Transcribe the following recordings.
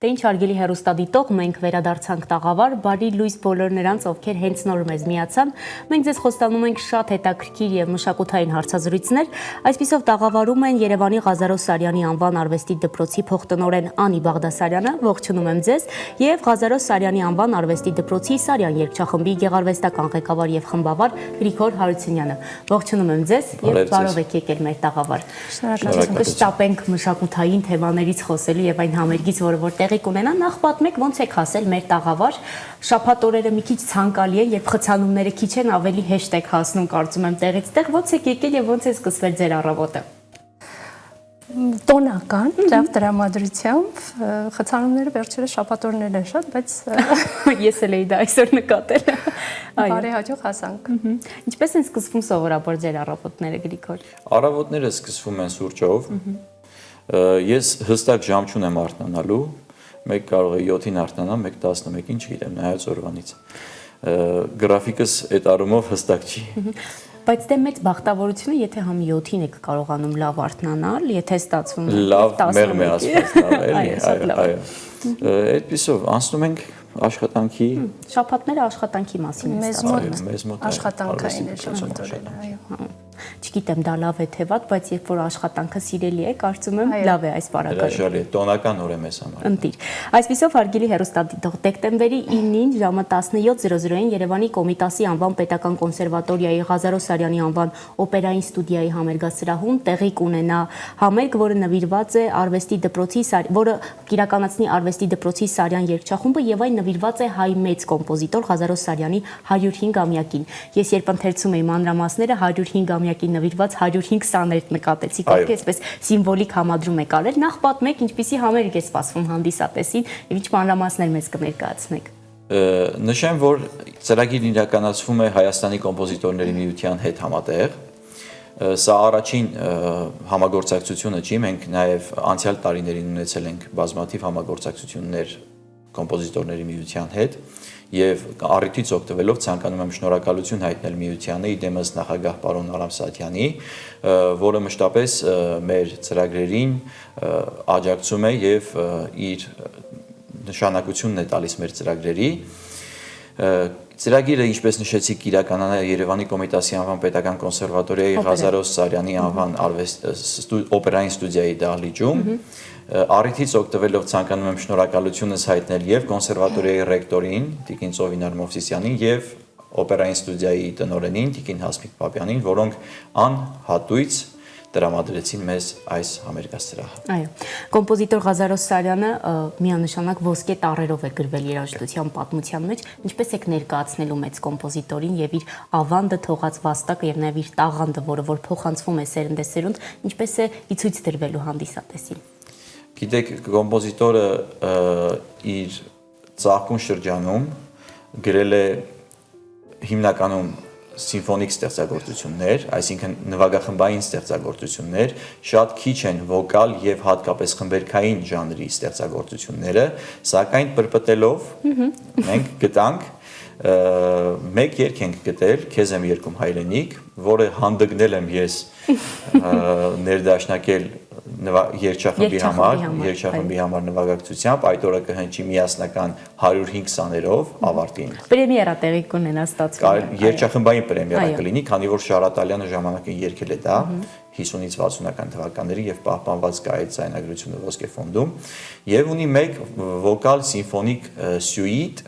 Դե ինչ հարգելի հեռուստադիտող, մենք վերադարձանք տաղավար, բարի լույս բոլոր նրանց, ովքեր հենց նոր մեզ միացան։ Մենք ձեզ խոստանում ենք շատ հետաքրքիր եւ մշակութային հարցազրույցներ։ Այսպիսով տաղավարում են Երևանի Ղազարոս Սարյանի անվան արվեստի դպրոցի փոխտնօրեն Անի Բաղդասարյանը, ողջունում եմ ձեզ, եւ Ղազարոս Սարյանի անվան արվեստի դպրոցի Սարյան երգչախմբի գեղարվեստական ղեկավար եւ խմբավար Գրիգոր Հարությունյանը։ Ողջունում եմ ձեզ եւ բարով եք եկել մեր տաղավար։ Շնորհակալություն։ Կշտապենք մշակութային թեմաներից խոսելու եւ այն համերգից, որը կունենա, նախ պատմեք ոնց եք հասել մեր տաղավար, շաբաթ օրերը մի քիչ ցանկալի են, երբ խցանումները քիչ են, ավելի հեշտ եք հասնում, կարծում եմ տեղից տեղ, ոնց եք եկել եւ ոնց է սկսվել ձեր առավոտը։ Տոնական, լավ տրամադրությամբ, խցանումները վերջերս շաբաթ օրերն են շատ, բայց ես էլ էի դա այսօր նկատել։ Բարեհաջող հասանք։ Ինչպես են սկսվում սովորաբար ձեր առավոտները, Գրիգոր։ Առավոտները սկսվում են սուրճով։ Ես հստակ ժամ չունեմ արթնանալու, մեկ կարող է 7-ին արթնանամ, մեկ 11-ին, չգիտեմ, նայած օրվանից։ Գրաֆիկս այդ առումով հստակ չի։ Բայց դե մեծ բախտավորությունը, եթե համ 7-ին եք կարողանում լավ արթնանալ, եթե ստացվում է լավ մեղմ է ասված, այո։ Այդպիսով անցնում ենք աշխատանքի։ Շաբաթները աշխատանքի մասին են ստացվում։ Մեզ մոտ աշխատանքային է շաբաթները, այո։ Չգիտեմ դա լավ է թե վատ, բայց երբ որ աշխատանքը սիրելի է, կարծում եմ լավ է այս բարակայում։ Հրաշալի է, տոնական օր է մեզ համար։ Ընտիր։ Այսպիսով հարգելի հեռուստադիտող, դեկտեմբերի 9-ին ժամը 17:00-ին Երևանի Կոմիտասի անվան պետական կոնսերվատորիայի Ղազարոս Սարյանի անվան օպերային ստուդիայի համերգասրահում տեղի կունենա համերգ, որը նվիրված է արվեստի դպրոցի, որը կիրականացնի արվեստի դպրոցի Սարյան երգչախումբը եւ այն նվիրված է հայ մեծ կոմպոզիտոր Ղազարոս Սարյանի 105-ամյակին։ Ես երբ ընթերցում էի մանրամասները 105-ամյակին նվիրված 105 սաներտ նկատեցի, կողքի այսպես սիմվոլիկ համադրում եք արել, նախ պատմեք ինչպիսի համերգ է սպասվում հանդիսատեսին եւ ինչ մանրամասներ մեզ կներկայացնեք։ Նշեմ, որ ծրագիրն իրականացվում է Հայաստանի կոմպոզիտորների միության հետ համատեղ։ Սա առաջին համագործակցությունը չի, մենք նաեւ անցյալ տարիներին ունեցել ենք բազմաթիվ համագործակցություններ կոմպոզիտորների միության հետ եւ առիթից օգտվելով ցանկանում եմ շնորհակալություն հայտնել միությանը իդեմս նախագահ պարոն Արամ Սաթյանի, որը մշտապես մեր ծրագրերին աջակցում է եւ իր նշանակությունն է տալիս մեր ծրագրերի։ Ծրագիրը, ինչպես նշեցիք, իրականանա Երևանի Կոմիտասի անվան պետական կոնսերվատորիայի Ղազարոս Սարյանի անվան օպերային ստուդիայի դահլիճում։ Առիթից օգտվելով ցանկանում եմ շնորհակալությունս հայտնել եւ կոնսերվատորիայի ռեկտորին Տիկին Ծովինար Մովսիսյանին եւ օպերային ստուդիայի տնօրենին Տիկին Հասմիկ Պապյանին, որոնք անհատույց տրամադրեցին մեզ այս համերգասրահը։ Այո, կոմպոզիտոր Ղազարոս Սարյանը միանշանակ ոսկե տառերով է գրվել երաժշտության պատմության մեջ, ինչպես եք ներկայացնելու մեծ կոմպոզիտորին եւ իր ավանդը թողած վաստակը եւ նաեւ իր տաղանդը, որը որ փոխանցվում է սերնդեսերունդ, ինչպես է ի ցույց դրվելու հանդիսատեսին։ Գիտեք, կոմպոզիտորը իր ծաղկուն շրջանում գրել է հիմնականում սիմֆոնիկ ստեղծագործություններ, այսինքն նվագախմբային ստեղծագործություններ, շատ քիչ են վոկալ եւ հատկապես խմբերգային ժանրի ստեղծագործությունները, սակայն պրպտելով մենք գտանք մեկ երգ ենք գտել, Քեզ եմ երգում հայրենիք, որը հանդգնել եմ ես ներդաշնակել երգչախմբի համար նվագակցությամբ, այդ օրը կհնչի միասնական 105 սաներով ավարտին։ Պրեմիերա տեղի կունենա ստացվում է։ Երգչախմբային պրեմիերա կլինի, քանի որ Շարատալյանը ժամանակին երգել է դա 50-ից 60-ական թվականների եւ պահպանված կա այդ ձայնագրությունը Ոսկե ֆոնդում եւ ունի մեկ վոկալ սիմֆոնիկ սյուիտ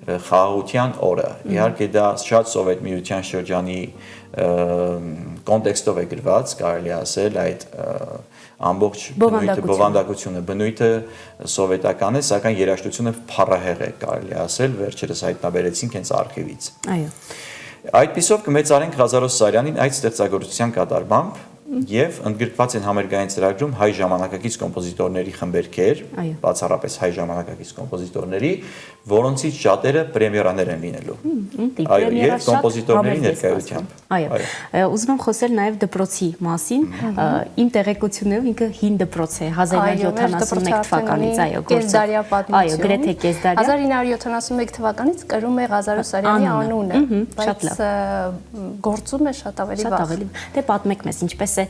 խաղաղության օրը։ Իհարկե դա շատ սովետ միության շրջանի կոնտեքստով է գրված, կարելի ասել այդ ամբողջ բովանդակությունը, բնույթը սովետական է, սակայն երաժշտությունը փառահեղ է, կարելի ասել, վերջերս հայտնաբերեցինք հենց արխիվից։ Այո։ Այդպիսով կմեծարենք Ղազարոս Սարյանին այդ ստեղծագործության կատարմամբ եւ ընդգրկված են համերգային ծրագրում հայ ժամանակակից կոմպոզիտորների խմբերգեր, բացառապես հայ ժամանակակից կոմպոզիտորների, որոնցից շատերը պրեմիերաներ են լինելու։ Այո, եւ կոմպոզիտորների ներկայությամբ։ Այո, ուզում եմ խոսել նաեւ դպրոցի մասին։ Իմ տեղեկություններով ինքը հին դպրոց է 1971 թվականից, այո, կեսդարյա պատմություն։ Այո, գրեթե կեսդարյա։ 1971 թվականից կրում է Ղազարոս Սարյանի անունը, բայց գործում է շատ ավելի վաղ։ Դե պատմեք մեզ, ինչպես է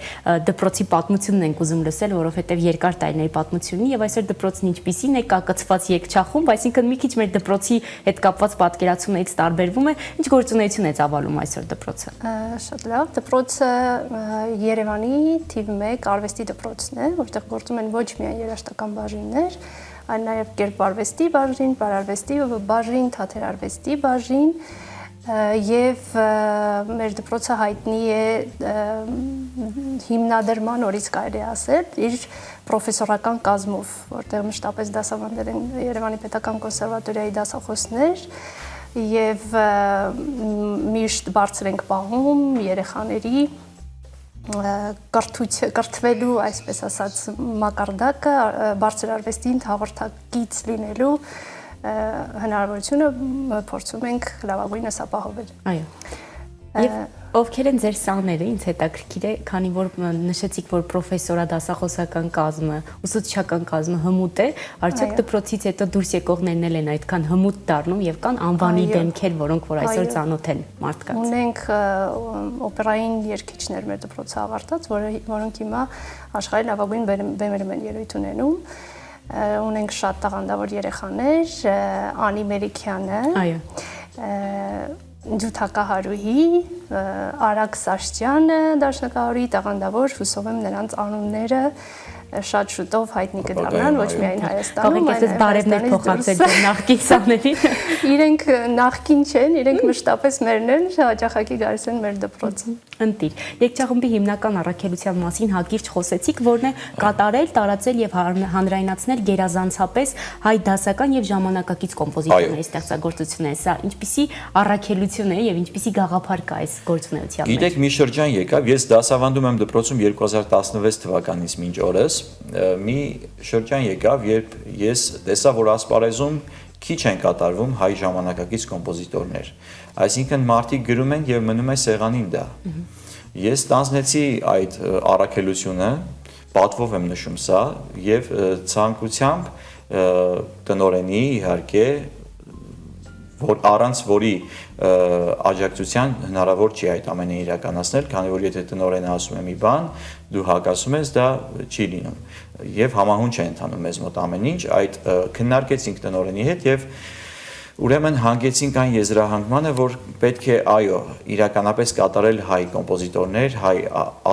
դպրոցի պատմությունն ենք ուզում լսել, որովհետև երկար տարիների պատմություն ունի եւ այսօր դպրոցն ինչպիսին է, կա կցված երգչախումբ, այսինքն մի քիչ մեր դպրոցի հետ կապված պատկերացումներից տարբերվում է, ինչ գործունեություն է ծավալում այսօր դպրոցը։ Շատ լավ, դպրոցը Երևանի թիվ 1 արվեստի դպրոցն է, որտեղ գործում են ոչ միայն երաժշտական բաժիններ, այլ նաև կերպարվեստի բաժին, բարարվեստի բաժին, թատերարվեստի բաժին եւ մեր դպրոցը հայտնի է հիմնադրման օրից կարելի ասել իր պրոֆեսորական կազմով, որտեղ մշտապես դասավանդել են Երևանի Պետական կոնսերվատորիայի դասախոսներ եւ միշտ բարձր ենք պահում երեխաների կրթվելու, այսպես ասած, մակարդակը բարձր արվեստին հաղորդակից լինելու հնարավորությունը փորձում ենք լավագույնս ապահովել։ Այո։ Եվ ովքեր են ձեր սաները, ինձ հետաքրքիր է, քանի որ նշեցիք, որ պրոֆեսորադասախոսական կազմը, ուսուցչական կազմը հմուտ է, արդյոք դպրոցից հետո դուրս եկողներն էլ են այդքան հմուտ դառնում եւ կան անվանի դեմքեր, որոնք որ այսօր ծանոթ են մարդկանց։ Ունենք օպերային երգիչներ մեր դպրոցը ավարտած, որոնք հիմա աշխարհի լավագույն բեմերում են ելույթ ունենում։ Ունենք շատ տաղանդավոր երեխաներ, Անի Մերիքյանը, Ջութակահարուհի, Արաք Սաշճյանը, դաշնակահարուհի տաղանդավոր, հուսով եմ նրանց անունները շատ շուտով հայտնի կդառնան, ոչ միայն Հայաստանում, այլ բարևներ փոխանցել ձեր նախկին սաներին։ Իրենք նախկին չեն, իրենք մշտապես մերն են, հաճախակի գալիս են մեր դպրոց։ Ընտիր, երգչախմբի հիմնական առաքելության մասին հակիրճ խոսեցիք, որն է կատարել, տարածել եւ հանրայնացնել գերազանցապես հայ դասական եւ ժամանակակից կոմպոզիտորների ստեղծագործությունները։ Սա ինչպիսի առաքելություն է եւ ինչպիսի գաղափար կա այս գործունեության մեջ։ Գիտեք, մի շրջան եկավ, ես դասավանդում եմ դպրոցում 2016 թվականից մինչ օրս, մի շրջան եկավ, երբ ես տեսա, որ ասպարեզում քիչ են կատարվում հայ ժամանակակից կոմպոզիտորներ։ Այսինքն մարդիկ գրում են եւ մնում է սեղանին դա։ Ես ստանձնեցի այդ առաքելությունը, պատվով եմ նշում սա եւ ցանկությամբ տնօրենի իհարկե որ առանց որի աջակցության հնարավոր չի այդ ամենը իրականացնել, քանի որ եթե տնօրենը ասում է մի բան, դու հակասում ես, դա չի լինում։ Եվ համահունչ է ընթանում մեզ մոտ ամեն ինչ, այդ քննարկեցինք տնօրենի հետ եւ ուրեմն հանգեցինք այն եզրահանգմանը, որ պետք է այո, իրականապես կատարել հայ կոմպոզիտորներ, հայ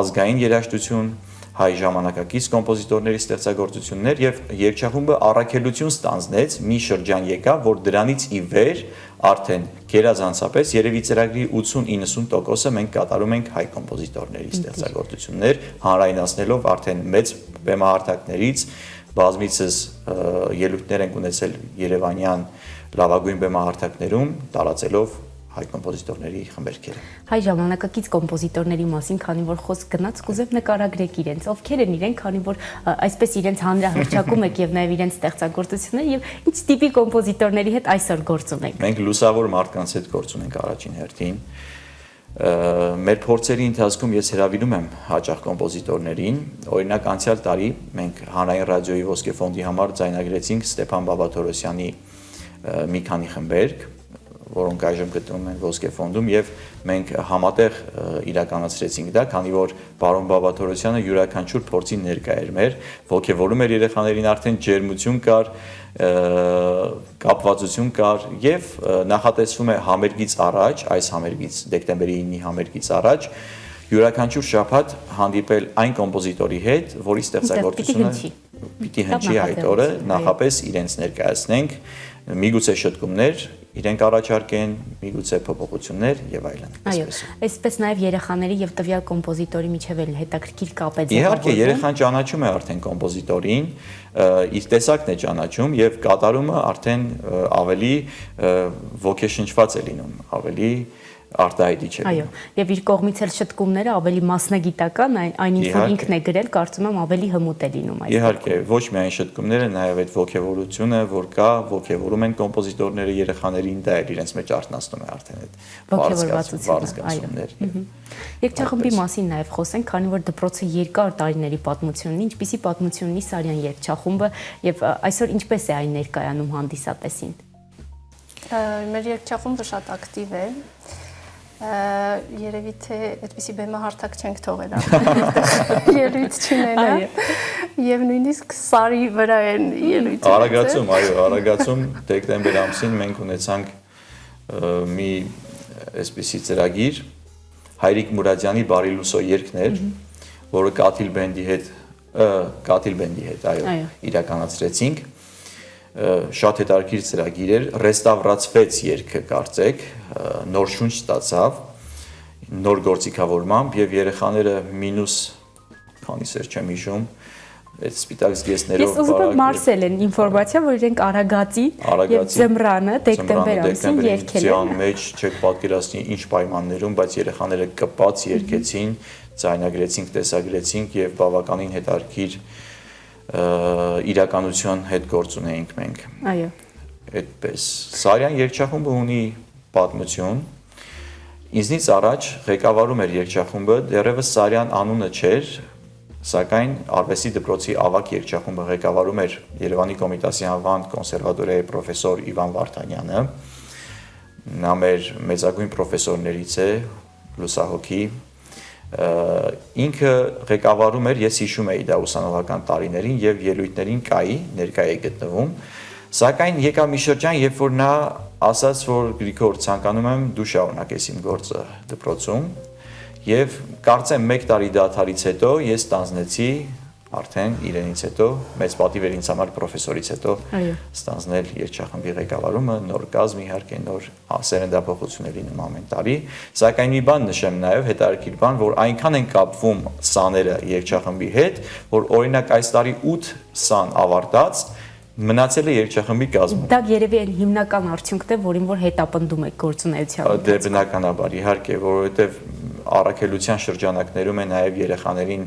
ազգային երաժշտություն, հայ ժամանակակից կոմպոզիտորների ստեղծագործություններ եւ երգչախումբը առաքելություն ստանձնեց, մի շրջան եկավ, որ դրանից ի վեր արդեն գերազանցապես երևի ծրագրի 80-90%-ը մենք կատարում ենք հայ կոմպոզիտորների ստեղծագործություններ, հանրայնացնելով արդեն մեծ բեմահարթակներից բազմիցս ելույթներ ենք ունեցել Երևանյան լավագույն բեմահարթակներում, տարածելով հայ կոմպոզիտորների խմբերքերը։ Հայ ժամանակակից կոմպոզիտորների մասին, քանի որ խոսք գնաց, կուզեմ նկարագրեք իրենց, ովքեր են իրենք, քանի որ այսպես իրենց հանրահռչակում եք եւ նաեւ իրենց ստեղծագործությունները եւ ինչ տիպի կոմպոզիտորների հետ այսօր գործ ունենք։ Մենք լուսավոր մարդկանց հետ գործ ունենք առաջին հերթին։ Մեր փորձերի ընթացքում ես հրավիրում եմ հաճախ կոմպոզիտորներին, օրինակ անցյալ տարի մենք հանրային ռադիոյի ոսկե ֆոնդի համար ձայնագրեցինք Ստեփան Բաբաթորոսյանի մի քանի խմբերք, որոնք այժմ գտնվում են ոսկե ֆոնդում եւ մենք համատեղ իրականացրեցինք դա, քանի որ պարոն Բաբաթորոսյանը յուրաքանչյուր փորձին ներկա էր մեր, ողջևորում էր երեխաներին, արդեն ջերմություն կար, կապվածություն կար եւ նախատեսվում է համերգից առաջ, այս համերգից դեկտեմբերի 9-ի համերգից առաջ յուրաքանչյուր շաբաթ հանդիպել այն կոմպոզիտորի հետ, որի ստեղծագործությունը պիտի հնչի այդ օրը, նախապես իրենց ներկայացնենք, միգուցե շտկումներ իրենք առաջարկեն, միգուցե փոփոխություններ եւ այլն։ Այո, այսպես նաեւ երեխաների եւ տվյալ կոմպոզիտորի միջև էլ հետաքրքիր կապ է ձևավորվում։ Իհարկե, երեխան ճանաչում է արդեն կոմպոզիտորին, իր տեսակն է ճանաչում եւ կատարումը արդեն ավելի ոգեշնչված է լինում, ավելի արտահայտիչ է։ Այո, եւ իր կողմից էլ շտկումները ավելի մասնագիտական, այն ինչ որ ինքն է գրել, կարծում եմ ավելի հմուտ է լինում այս։ Իհարկե, ոչ միայն շտկումները, նաեւ այդ ոգևորությունը, որ կա, ոգևորում են կոմպոզիտորները երեխաներին, դա էլ իրենց մեջ արտնասնում է արդեն այդ ոգևորվածությունը։ Երգչախմբի մասին նաեւ խոսենք, քանի որ դպրոցը երկար տարիների պատմություն ունի, ինչպիսի պատմություն ունի Սարյան երգչախումբը եւ այսօր ինչպես է այն ներկայանում հանդիսատեսին։ Մեր երգչախումբը շատ ակտիվ է։ Երևի թե այդպիսի բեմահարթակ չենք թողել ելույթ չունենա եւ նույնիսկ սարի վրա են ելույթ Արագացում դեկտեմբեր ամսին մենք ունեցանք մի այսպիսի ծրագիր Հայրիկ Մուրադյանի Բարի լուսո երգներ, որը Կաթիլ բենդի հետ իրականացրեցինք, շատ հետաքրքիր ծրագիր էր, ռեստավրացվեց երգը կարծեք, նոր շունչ ստացավ, նոր գործիքավորմամբ եւ երեխաները մինուս քանիսեր չեմ հիշում, այդ սպիտակ զգեստներով Ես ուզում եմ Մարսել են ինֆորմացիա, որ իրենք Արագածի եւ Ձմռանը դեկտեմբեր ամսին երգել են։ Մեջ չեք պատկերացնի ինչ պայմաններում, բայց երեխաները կպած երգեցին, ձայնագրեցինք, տեսագրեցինք եւ բավականին հետաքրքիր իրականության հետ գործ ունեինք մենք։ Այո։ Այդպես Սարյան երգչախումբը ունի պատմություն։ Ինձնից առաջ ղեկավարում էր երգչախումբը, դեռևս Սարյան անունը չէր, սակայն Արվեստի դպրոցի ավագ երգչախումբը ղեկավարում էր Երևանի Կոմիտասի անվան կոնսերվատորիայի պրոֆեսոր Իվան Վարդանյանը։ Նա մեր մեծագույն պրոֆեսորներից է, լուսահոգի։ Ինքը ղեկավարում էր, ես հիշում էի դա ուսանողական տարիներին եւ ելույթներին կայի, ներկայ է գտնվում, սակայն եկա մի շրջան, երբ որ նա ասաց, որ Գրիգոր, ցանկանում եմ դու շարունակես իմ գործը դպրոցում եւ կարծեմ 1 տարի դադարից հետո ես ստանձնեցի արդեն իրենից հետո մեծ պատիվ էր ինձ համար պրոֆեսորից հետո ստանձնել երգչախմբի ղեկավարումը, նոր կազմ իհարկե նոր սերնդափոխությունների նման ամեն տարի, սակայն մի բան նշեմ նաև հետաքրքիր բան, որ այնքան են կապվում սաները երգչախմբի հետ, որ օրինակ այս տարի 8 սան ավարտած մնացել է երգչախմբի կազմում։ Դա երևի այն հիմնական արդյունքն է, որին որ հետապնդում եք գործունեության։ Դե բնականաբար, իհարկե, որովհետև առաքելության շրջանակներում է նաև երեխաներին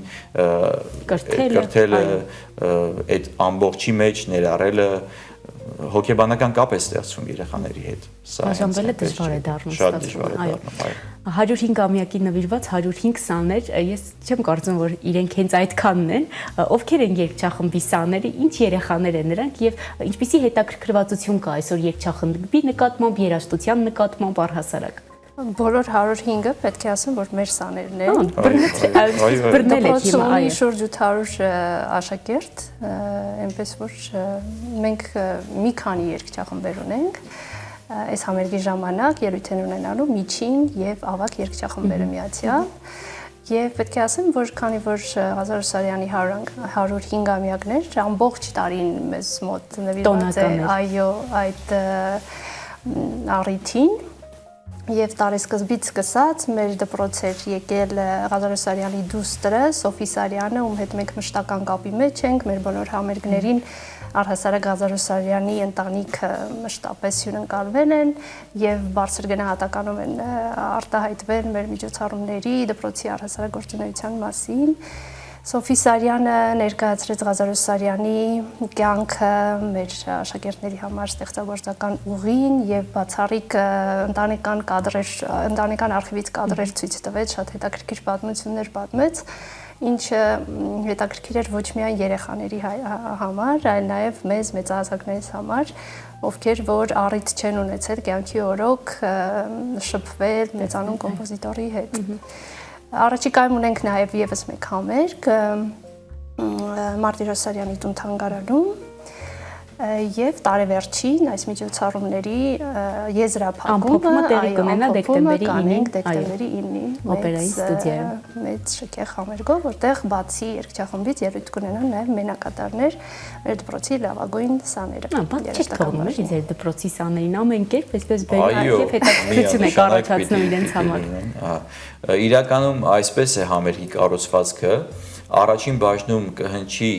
կրթելը, այդ ամբողջի մեջ ներառելը հոգեբանական կապ է ստեղծում երեխաների հետ։ Բաժանվելը դժվար է դառնում, շատ դժվար է դառնում։ 105-ամյակի նվիրված 105 սաներ, ես չեմ կարծում, որ իրենք հենց այդքանն են, ովքեր են երգչախմբի սաները, ինչ երեխաներ են նրանք եւ ինչպիսի հետաքրքրվածություն կա այսօր երգչախմբի նկատմամբ, երաժշտության նկատմամբ առհասարակ։ Բոլոր 105-ը պետք է ասեմ, որ մեր սաներն են։ Բռնել եք հիմա, այո։ Շուրջ 800 աշակերտ, այնպես որ մենք մի քանի երգչախմբեր ունենք։ Այս համերգի ժամանակ ելույթ են ունենալու միջին եւ ավագ երգչախմբերը միացյալ։ Եվ պետք է ասեմ, որ քանի որ Ղազար Սարյանի 105-ամյակներ ամբողջ տարին մեզ մոտ նվիրված է, այո, այդ առիթին Եվ տարեսկզբից սկսած մեր դպրոց էր եկել Ղազար Սարյանի դուստրը Սոֆի Սարյանը, ում հետ մենք մշտական կապի մեջ ենք, մեր բոլոր համերգներին առհասարակ Ղազար Սարյանի ընտանիքը մշտապես հյուրընկալվել են եւ բարձր գնահատականով են արտահայտվել մեր միջոցառումների, դպրոցի առհասարակ գործունեության մասին։ Սոֆի Սարյանը ներկայացրեց Ղազար Սարյանի կյանքը մեր աշակերտների համար ստեղծագործական ուղին եւ բացառիկ ընտանեկան արխիվից կադրեր ցույց տվեց, շատ հետաքրքիր պատմություններ պատմեց, ինչը հետաքրքիր էր ոչ միայն երեխաների համար, այլ նաեւ մեզ մեծահասակներից համար, ովքեր որ առիթ չեն ունեցել կյանքի օրոք շփվել մեծանուն կոմպոզիտորի հետ։ Առաջիկայում ունենք նաև եւս մեկ համերգ Մարտիրոսարյանի տուն-թանգարանում եւ տարեվերջին այս միջոցառումների եզրափակումը տեղի կունենա դեկտեմբերի 9-ին օպերայի ստուդիայում մեծ շքեղ համերգով, որտեղ բացի երգչախմբից ելույթ կունենան նաեւ մենակատարներ մեր դպրոցի լավագույն սաները։ Չեք թողնում ձեր դպրոցի սաներին ամեն կերպ այսպես բերել հետաքրքրություն եք առաջացնում իրենց համար։ Իրականում այսպես է համերգի կառուցվածքը, առաջին բաժնում կհնչի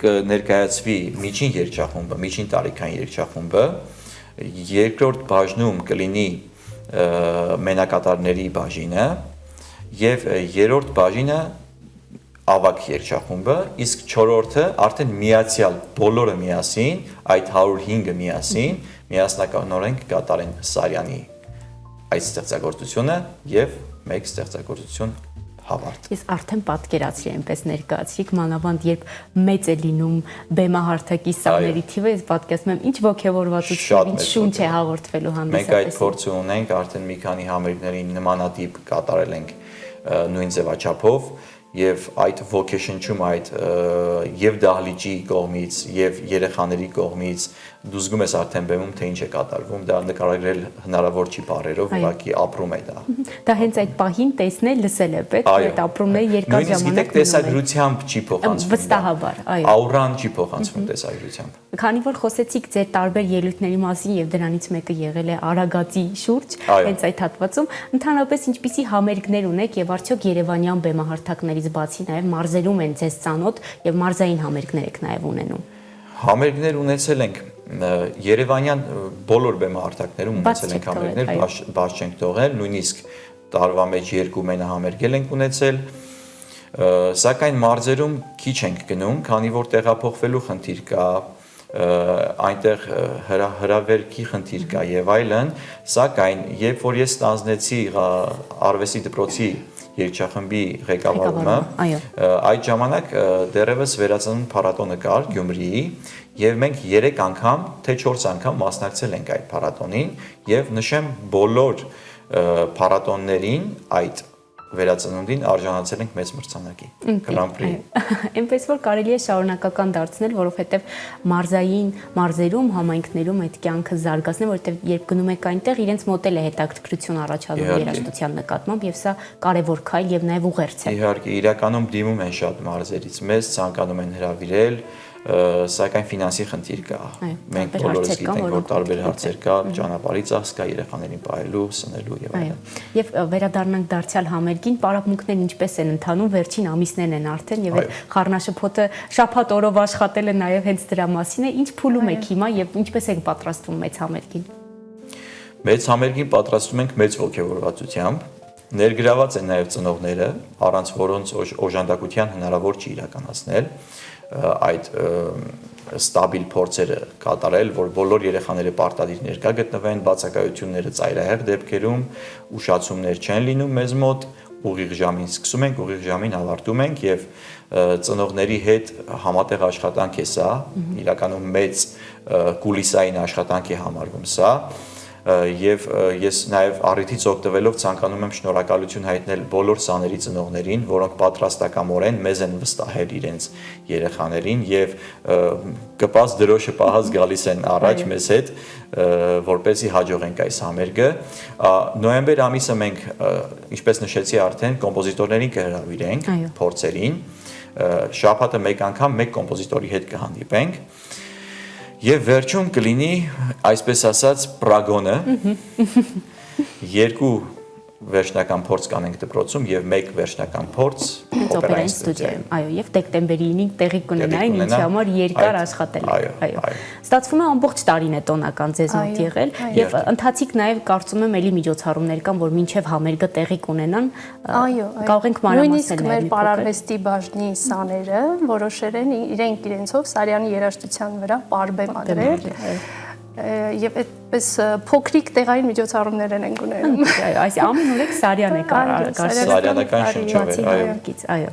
կներկայացվի միջին երգչախումբը, միջին տարիքային երգչախումբը, երկրորդ բաժնում կլինի մենակատարների բաժինը եւ երրորդ բաժինը ավագ երգչախումբը, իսկ չորրորդը արդեն միացյալ բոլորը միասին, այդ 105-ը միասին, միասնականորեն կկատարեն Սարյանի այդ ստեղծագործությունը եւ մեկ ստեղծագործություն հավարդ։ Ես արդեն պատկերացրի այնպես ներկայացրիք, մանավանդ երբ մեծ է լինում բեմահարթակի սաների թիվը, ես պատկերացնում եմ ինչ ոգևորվածություն, ինչ շունչ է հաղորդվելու հանդիսատեսին։ Մենք այդ փորձը ունենք, արդեն մի քանի համերգների նմանատիպ կատարել ենք նույն ձևաչափով եւ այդ ոգեշնչում այդ եւ դահլիճի կողմից եւ երեխաների կողմից դու զգում ես արդեն բեմում թե ինչ է կատարվում, դա նկարագրել հնարավոր չի բառերով, ուղղակի ապրում է դա։ Դա հենց այդ պահին տեսնել, լսել է պետք, այդ ապրումները երկար ժամանակ տեսագրությամբ չի փոխանցվում։ Վստահաբար, այո։ Աուրան չի փոխանցվում տեսագրությամբ։ Քանի որ խոսեցիք ձեր տարբեր ելույթների մասին եւ դրանից մեկը եղել է Արագածի շուրջ, հենց այդ հատվածում, ընդհանրապես ինչպիսի համերգներ ունեք եւ արդյոք Երևանյան բեմահարթակներից բացի նաեւ մարզերում են ձեզ ծանոթ եւ մարզային համերգներ եք նաեւ ունենում։ Համերգներ ունեցել ենք Երևանյան բոլոր բեմահարթակներում ունեցել ենք համերգներ, բաց չենք թողել, նույնիսկ տարվա մեջ 2 մենահամերգել ենք ունեցել, սակայն մարզերում քիչ ենք գնում, քանի որ տեղափոխվելու խնդիր կա, այնտեղ հրավերքի խնդիր կա եւ այլն, սակայն երբ որ ես ստանձնեցի արվեստի դպրոցի երգչախմբի ղեկավարումը, այդ ժամանակ դեռևս վերածնունդ փառատոնը կար Գյումրիի եւ մենք 3 անգամ, թե 4 անգամ մասնակցել ենք այդ փառատոնին եւ նշեմ բոլոր փառատոններին այդ վերածնունդին արժանացել ենք մեծ մրցանակի Grand Prix։ Այնպես որ կարելի է շարունակական դարձնել, որովհետև մարզերում, համայնքներում այդ կյանքը զարգացնել, որովհետև երբ գնում եք այնտեղ, իրենց մոտ է հետաքրքրություն առաջանում երաժշտության նկատմամբ եւ սա կարևոր քայլ եւ նաեւ ուղերձ է։ Իհարկե, իրականում դիմում են շատ մարզերից մեզ, ցանկանում են հրավիրել, սակայն ֆինանսի խնդիր կա։ Մենք բոլորս գիտենք, որ տարբեր հարցեր կա, ճանապարհի ծախս կա, երեխաներին պահելու, սնելու եւ այլն։ Եվ վերադառնանք դարձյալ համերգին, պարապմունքներն ինչպես են ընթանում, վերջին ամիսներն են արդեն եւ այդ խառնաշփոթը շաբաթ օրով աշխատելը նաեւ հենց դրա մասին է։ Ինչ փուլում եք հիմա եւ ինչպես եք պատրաստվում մեծ համերգին։ Մեծ համերգին պատրաստվում ենք մեծ ոգևորվածությամբ։ Ներգրաված են նաեւ ծնողները, առանց որոնց օժանդակության հնարավոր չի իրականացնել այդ ստաբիլ փորձերը կատարել, որ բոլոր երեխաները պարտադիր ներկա գտնվեն, բացակայությունները ծայրահեղ դեպքերում, ուշացումներ չեն լինում մեզ մոտ, ուղիղ ժամին սկսում ենք, ուղիղ ժամին ավարտում ենք եւ ծնողների հետ համատեղ աշխատանք է սա, իրականում մեծ կուլիսային աշխատանք է համարվում սա եւ ես նաեւ առիթից օգտվելով ցանկանում եմ շնորհակալություն հայտնել բոլոր սաների ծնողներին, որոնք պատրաստակամորեն մեզ են վստահել իրենց երեխաներին եւ կպած դրոշը պահած գալիս են առաջ մեզ հետ, որպեսզի հաջողենք այս համերգը։ Նոյեմբեր ամիսը մենք, ինչպես նշեցի արդեն, կոմպոզիտորներին կհրավիրենք փորձերին, շաբաթը մեկ անգամ մեկ կոմպոզիտորի հետ կհանդիպենք։ Եվ վերջում կլինի, այսպես ասած, պրագոնը, 2 վերջնական փորձ կանենք դպրոցում եւ 1 վերջնական փորձ օպերային ստուդիայում։ Այո, եւ դեկտեմբերի 9-ին տեղի կունենային, ինչի համար երկար աշխատել եք։ Այո։ Ստացվում է ամբողջ տարին է տոնական ձեզ մոտ եղել եւ ընթացիկ նաեւ կարծում եմ էլի միջոցառումներ կան, որ մինչեւ համերգը տեղի կունենան։ Այո, կարող ենք մանրամասնել նույնիսկ մեր պարարվեստի բաժնի սաները որոշել են իրենցով Սարյանի երաժշտության վրա պարբեմադրել եւ այդպես փոքրիկ տեղային միջոցառումներ են ունենում։ Այս ամեն օրը Սարյան է Սարյանական շնչով է, այո։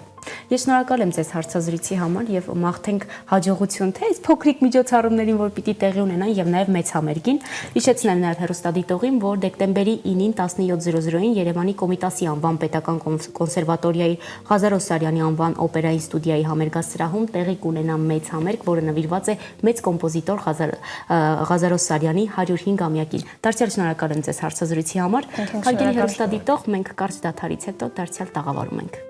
Ես շնորհակալ եմ ձեզ հարցազրույցի համար եւ մաղթենք հաջողություն թե այս փոքրիկ միջոցառումներին, որ պիտի տեղի ունենան եւ նաեւ մեծ համերգին։ Հիշեցնել նաեւ հեռուստադիտողին, որ դեկտեմբերի 9-ին 17:00-ին Երևանի Կոմիտասի անվան պետական կոնսերվատորիայի Ղազար Օսարյանի անվան օպերայի ստուդիայի համերգասրահում տեղի կունենա մեծ համերգ, որը նվիրված է մեծ կոմպոզիտոր Ղազար Օսարյանի 105-ամյակին։ Դարձյալ շնորհակալ եմ ձեզ հարցազրույցի համար։ Հարգելի հեռուստադիտող, մենք կարճ դադարից հետո դարձյալ տաղավարում ենք։